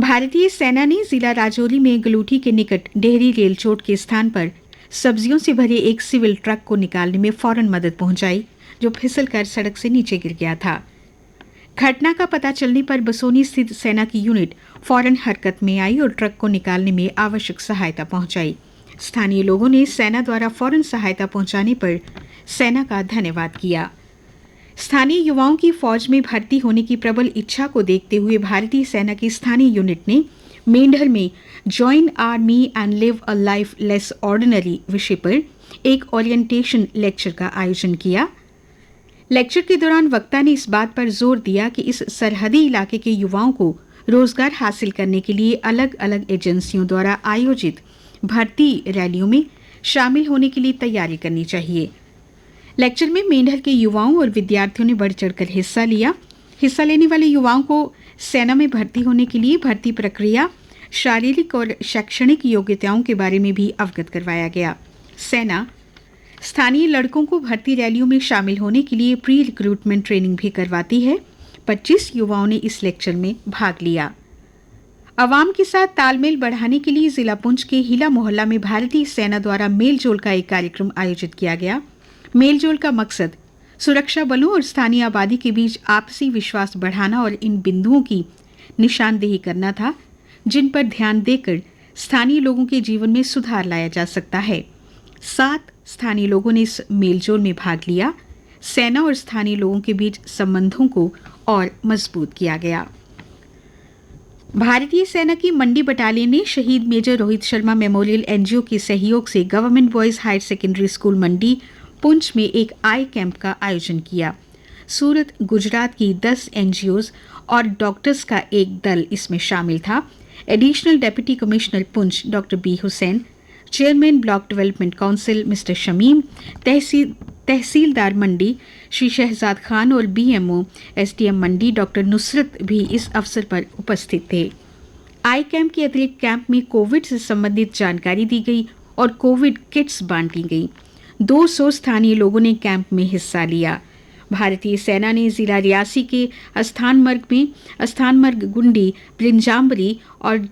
भारतीय सेना ने जिला राजौरी में गलूठी के निकट डेहरी रेल चोट के स्थान पर सब्जियों से भरे एक सिविल ट्रक को निकालने में फौरन मदद पहुंचाई, जो फिसलकर सड़क से नीचे गिर गया था। घटना का पता चलने पर बसोनी स्थित सेना की यूनिट फौरन हरकत में आई और ट्रक को निकालने में आवश्यक सहायता पहुंचाई। स्थानीय लोगों ने सेना द्वारा फौरन सहायता पहुंचाने पर सेना का धन्यवाद किया। स्थानीय युवाओं की फौज में भर्ती होने की प्रबल इच्छा को देखते हुए भारतीय सेना की स्थानीय यूनिट ने मेंढर में join army and live a life less ordinary विषय पर एक ओरिएंटेशन लेक्चर का आयोजन किया। लेक्चर के दौरान वक्ता ने इस बात पर जोर दिया कि इस सरहदी इलाके के युवाओं को रोजगार हासिल करने के लिए अलग अलग एजेंसियों द्वारा आयोजित भर्ती रैलियों में शामिल होने के लिए तैयारी करनी चाहिए। लेक्चर में मेंढर के युवाओं और विद्यार्थियों ने बढ़ चढ़कर हिस्सा लिया। हिस्सा लेने वाले युवाओं को सेना में भर्ती होने के लिए भर्ती प्रक्रिया, शारीरिक और शैक्षणिक योग्यताओं के बारे में भी अवगत करवाया गया। सेना स्थानीय लड़कों को भर्ती रैलियों में शामिल होने के लिए प्री रिक्रूटमेंट ट्रेनिंग भी करवाती है। 25 युवाओं ने इस लेक्चर में भाग लिया। अवाम के साथ तालमेल बढ़ाने के लिए जिला पुंछ के हिला मोहल्ला में भारतीय सेना द्वारा मेलजोल का एक कार्यक्रम आयोजित किया गया। मेलजोल का मकसद सुरक्षा बलों और स्थानीय आबादी के बीच आपसी विश्वास बढ़ाना और इन बिंदुओं की निशानदेही करना था, जिन पर ध्यान देकर स्थानीय लोगों के जीवन में सुधार लाया जा सकता है। 7 स्थानीय लोगों ने इस मेलजोल में भाग लिया। सेना और स्थानीय लोगों के बीच संबंधों को और मजबूत किया गया। भारतीय सेना की मंडी बटालियन ने शहीद major Rohit Sharma memorial NGO के सहयोग से government boys higher secondary school Mandi Poonch में एक आई कैंप का आयोजन किया। सूरत, गुजरात की 10 एनजीओज और डॉक्टर्स का एक दल इसमें शामिल था। Additional deputy commissioner Poonch doctor B Hussain, chairman block development council mister Shamim, tehsildar Mandi Shri Shahzad Khan और BMO SDM Mandi doctor Nusrat भी इस अवसर पर उपस्थित थे। आई कैंप के अतिरिक्त कैंप में कोविड से संबंधित जानकारी दी गई और कोविड किट्स बांटी गई। 200 स्थानीय लोगों ने कैंप में हिस्सा लिया। भारतीय सेना ने जिला रियासी के अस्थानमर्ग, गुंडी, ब्रिंजाम्बरी और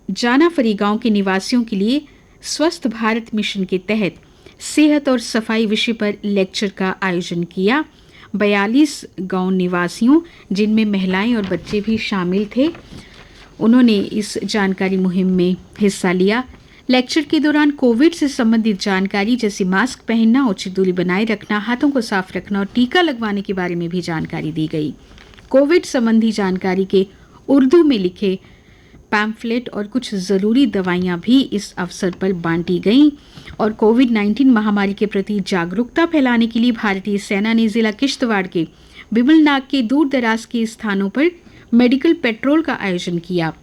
जानाफरी गांव के निवासियों के लिए स्वस्थ भारत मिशन के तहत सेहत और सफाई विषय पर लेक्चर का आयोजन किया। 42 गांव निवासियों, जिनमें महिलाएं और बच्चे भी शामिल थे, उन्होंने इस जानकारी मुहिम में हिस्सा लिया। लेक्चर के दौरान कोविड से संबंधित जानकारी जैसे मास्क पहनना, उचित दूरी बनाए रखना, हाथों को साफ रखना और टीका लगवाने के बारे में भी जानकारी दी गई। कोविड संबंधी जानकारी के उर्दू में लिखे पैम्फलेट और कुछ जरूरी दवाइयां भी इस अवसर पर बांटी गईं और कोविड-19 महामारी के प्रति जागरूकता फैलाने के लिए भारतीय सेना ने जिला किश्तवाड़ के बिमलनाग के दूर दराज के स्थानों पर मेडिकल पेट्रोल का आयोजन किया।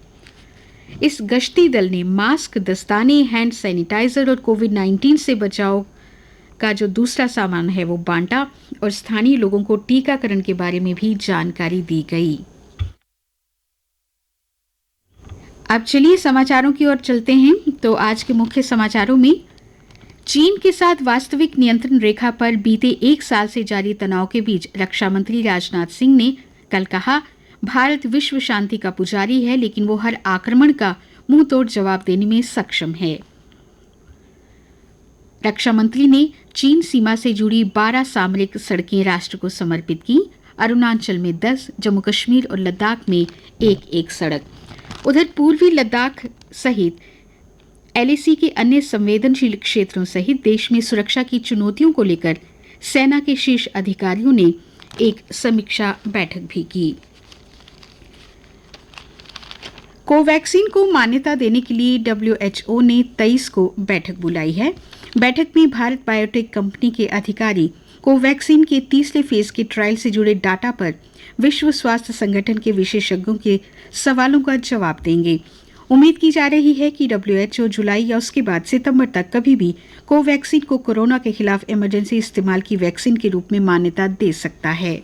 इस गश्ती दल ने मास्क, दस्ताने, हैंड सैनिटाइजर और कोविड-19 से बचाव का जो दूसरा सामान है वो बांटा और स्थानीय लोगों को टीकाकरण के बारे में भी जानकारी दी गई। अब चलिए समाचारों की ओर चलते हैं। तो आज के मुख्य समाचारों में चीन के साथ वास्तविक नियंत्रण रेखा पर बीते 1 साल से जारी तनाव के बीच रक्षा मंत्री राजनाथ सिंह ने कल कहा, भारत विश्व शांति का पुजारी है, लेकिन वो हर आक्रमण का मुंह तोड़ जवाब देने में सक्षम है। रक्षा मंत्री ने चीन सीमा से जुड़ी 12 सामरिक सड़कें राष्ट्र को समर्पित की। अरुणाचल में 10, जम्मू कश्मीर और लद्दाख में एक सड़क। उधर पूर्वी लद्दाख सहित एलएसी के अन्य संवेदनशील क्षेत्रों सहित देश में सुरक्षा की चुनौतियों को लेकर सेना के शीर्ष अधिकारियों ने एक समीक्षा बैठक भी की। कोवैक्सीन को मान्यता देने के लिए WHO ने 23 को बैठक बुलाई है। बैठक में भारत बायोटेक कंपनी के अधिकारी कोवैक्सीन के तीसरे फेज के ट्रायल से जुड़े डाटा पर विश्व स्वास्थ्य संगठन के विशेषज्ञों के सवालों का जवाब देंगे। उम्मीद की जा रही है कि WHO जुलाई या उसके बाद सितंबर तक कभी भी कोवैक्सीन को कोरोना के खिलाफ इमरजेंसी इस्तेमाल की वैक्सीन के रूप में मान्यता दे सकता है।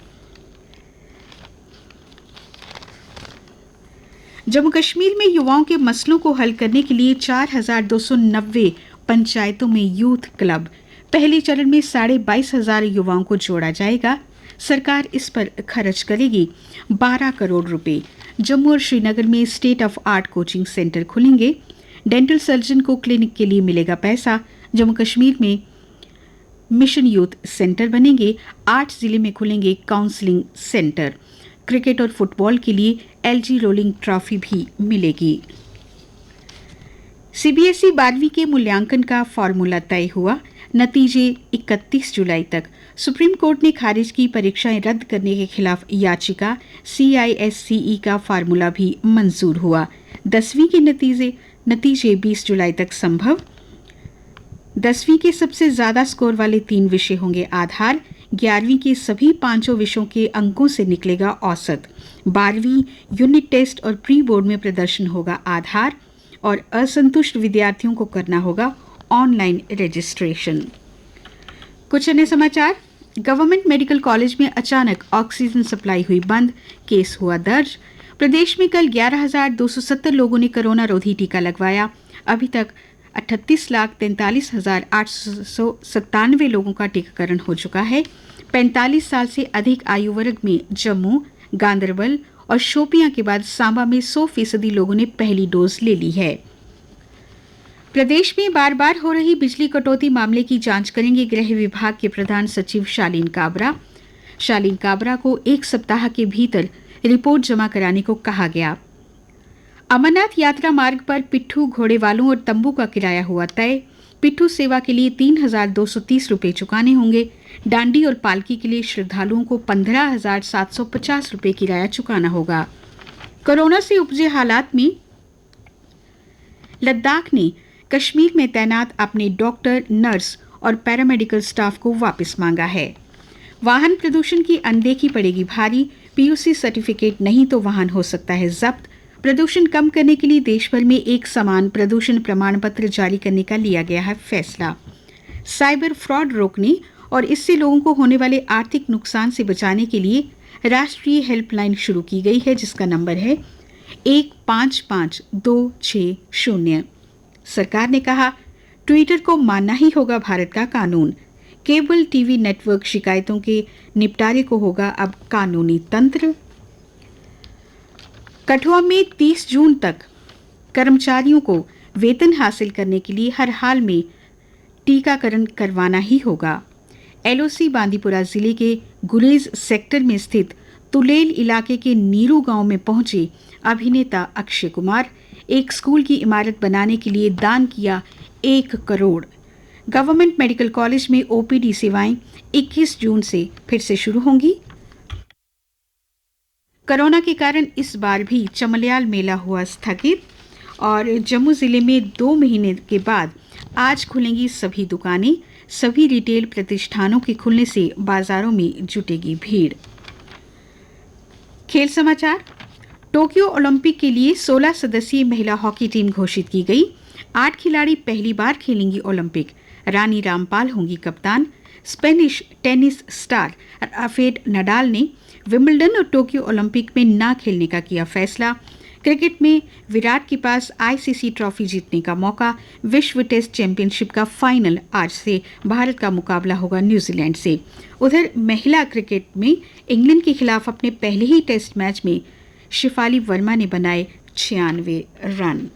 जम्मू कश्मीर में युवाओं के मसलों को हल करने के लिए 4290 पंचायतों में यूथ क्लब, पहले चरण में 22,500 युवाओं को जोड़ा जाएगा। सरकार इस पर खर्च करेगी 12 करोड़ रुपए। जम्मू और श्रीनगर में state of art coaching centre खुलेंगे। डेंटल सर्जन को क्लिनिक के लिए मिलेगा पैसा। जम्मू कश्मीर में मिशन यूथ सेंटर बनेंगे। 8 जिले में खुलेंगे काउंसलिंग सेंटर। क्रिकेट और फुटबॉल के लिए एलजी रोलिंग ट्रॉफी भी मिलेगी। सीबीएसई 12वीं के मूल्यांकन का फॉर्मूला तय हुआ। नतीजे 31 जुलाई तक। सुप्रीम कोर्ट ने खारिज की परीक्षाएं रद्द करने के खिलाफ याचिका। सीआईएससीई का फार्मूला भी मंजूर हुआ। 10वीं के नतीजे 20 जुलाई तक संभव। 10वीं के सबसे ज्यादा स्कोर वाले 3 विषय होंगे आधार। 11वीं के सभी 5 विषयों के अंकों से निकलेगा औसत। 12वीं यूनिट टेस्ट और प्री बोर्ड में प्रदर्शन होगा आधार और असंतुष्ट विद्यार्थियों को करना होगा ऑनलाइन रजिस्ट्रेशन। कुछ अन्य समाचार। गवर्नमेंट मेडिकल कॉलेज में अचानक ऑक्सीजन सप्लाई हुई बंद। केस हुआ दर्ज। प्रदेश में कल 11,270 लोगों ने कोरोना रोधी टीका लगवाया। अभी तक 38,43,897 लोगों का टीकाकरण हो चुका है। 45 साल से अधिक आयु वर्ग में जम्मू, गांदरबल और शोपियां के बाद सांबा में 100% लोगों ने पहली डोज ले ली है। प्रदेश में बार बार हो रही बिजली कटौती मामले की जांच करेंगे गृह विभाग के प्रधान सचिव शालीन काबरा। शालीन काबरा को 1 सप्ताह के भीतर रिपोर्ट जमा कराने को कहा गया। अमरनाथ यात्रा मार्ग पर पिट्ठू, घोड़े वालों और तंबू का किराया हुआ तय। पिट्ठू सेवा के लिए 3,230 रुपये चुकाने होंगे। डांडी और पालकी के लिए श्रद्धालुओं को 15,750 रुपये किराया चुकाना होगा। कोरोना से उपजे हालात में लद्दाख ने कश्मीर में तैनात अपने डॉक्टर, नर्स और पैरामेडिकल स्टाफ को वापस मांगा है। वाहन प्रदूषण की अनदेखी पड़ेगी भारी। पीयूसी सर्टिफिकेट नहीं तो वाहन हो सकता है जब्त। प्रदूषण कम करने के लिए देश भर में एक समान प्रदूषण प्रमाण पत्र जारी करने का लिया गया है फैसला। साइबर फ्रॉड रोकने और इससे लोगों को होने वाले आर्थिक नुकसान से बचाने के लिए राष्ट्रीय हेल्पलाइन शुरू की गई है, जिसका नंबर है 155260। सरकार ने कहा ट्विटर को मानना ही होगा भारत का कानून। केबल टीवी नेटवर्क शिकायतों के निपटारे को होगा अब कानूनी तंत्र। कठुआ में 30 जून तक कर्मचारियों को वेतन हासिल करने के लिए हर हाल में टीकाकरण करवाना ही होगा। एलओसी बांदीपुरा जिले के गुरेज सेक्टर में स्थित तुलेल इलाके के नीरू गांव में पहुंचे अभिनेता अक्षय कुमार। एक स्कूल की इमारत बनाने के लिए दान किया 1 करोड़। गवर्नमेंट मेडिकल कॉलेज में ओपीडी सेवाएं 21 जून से फिर से शुरू होंगी। कोरोना के कारण इस बार भी चमलियाल मेला हुआ स्थगित और जम्मू जिले में 2 महीने के बाद आज खुलेंगी सभी दुकानें। सभी रिटेल प्रतिष्ठानों के खुलने से बाजारों में जुटेगी भीड़। खेल समाचार। टोक्यो ओलंपिक के लिए 16 सदस्यीय महिला हॉकी टीम घोषित की गई। 8 खिलाड़ी पहली बार खेलेंगी ओलंपिक। रानी रामपाल होंगी कप्तान। Spanish tennis star Rafael Nadal ने विंबलडन और टोक्यो ओलंपिक में ना खेलने का किया फैसला। क्रिकेट में विराट के पास आईसीसी ट्रॉफी जीतने का मौका। विश्व टेस्ट चैंपियनशिप का फाइनल आज से भारत का मुकाबला होगा न्यूजीलैंड से। उधर महिला क्रिकेट में इंग्लैंड के खिलाफ अपने पहले ही टेस्ट मैच में शिफाली वर्मा ने बनाए 96 रन।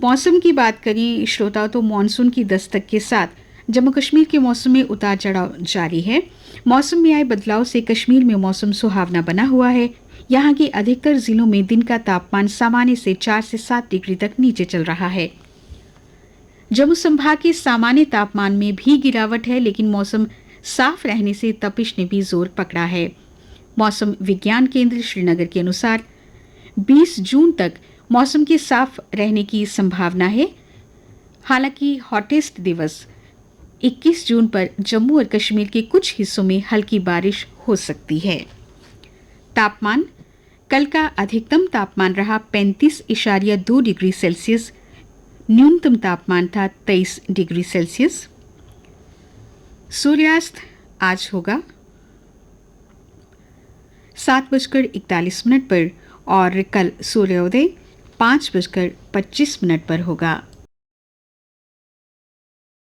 मौसम की बात करें श्रोताओं तो मानसून की दस्तक के साथ जम्मू कश्मीर के मौसम में उतार चढ़ाव जारी है। मौसम में आए बदलाव से कश्मीर में मौसम सुहावना बना हुआ है। यहाँ के अधिकतर जिलों में दिन का तापमान सामान्य से 4 से 7 डिग्री तक नीचे चल रहा है। जम्मू संभाग के सामान्य तापमान में भी गिरावट है, लेकिन मौसम साफ रहने से तपिश ने भी जोर पकड़ा है। मौसम विज्ञान केंद्र श्रीनगर के अनुसार 20 जून तक मौसम के साफ रहने की संभावना है। हालांकि हॉटेस्ट दिवस 21 जून पर जम्मू और कश्मीर के कुछ हिस्सों में हल्की बारिश हो सकती है। तापमान। कल का अधिकतम तापमान रहा 35.2 डिग्री सेल्सियस। न्यूनतम तापमान था 23 डिग्री सेल्सियस। सूर्यास्त आज होगा 7:41 पर और कल सूर्योदय 5:25 पर होगा।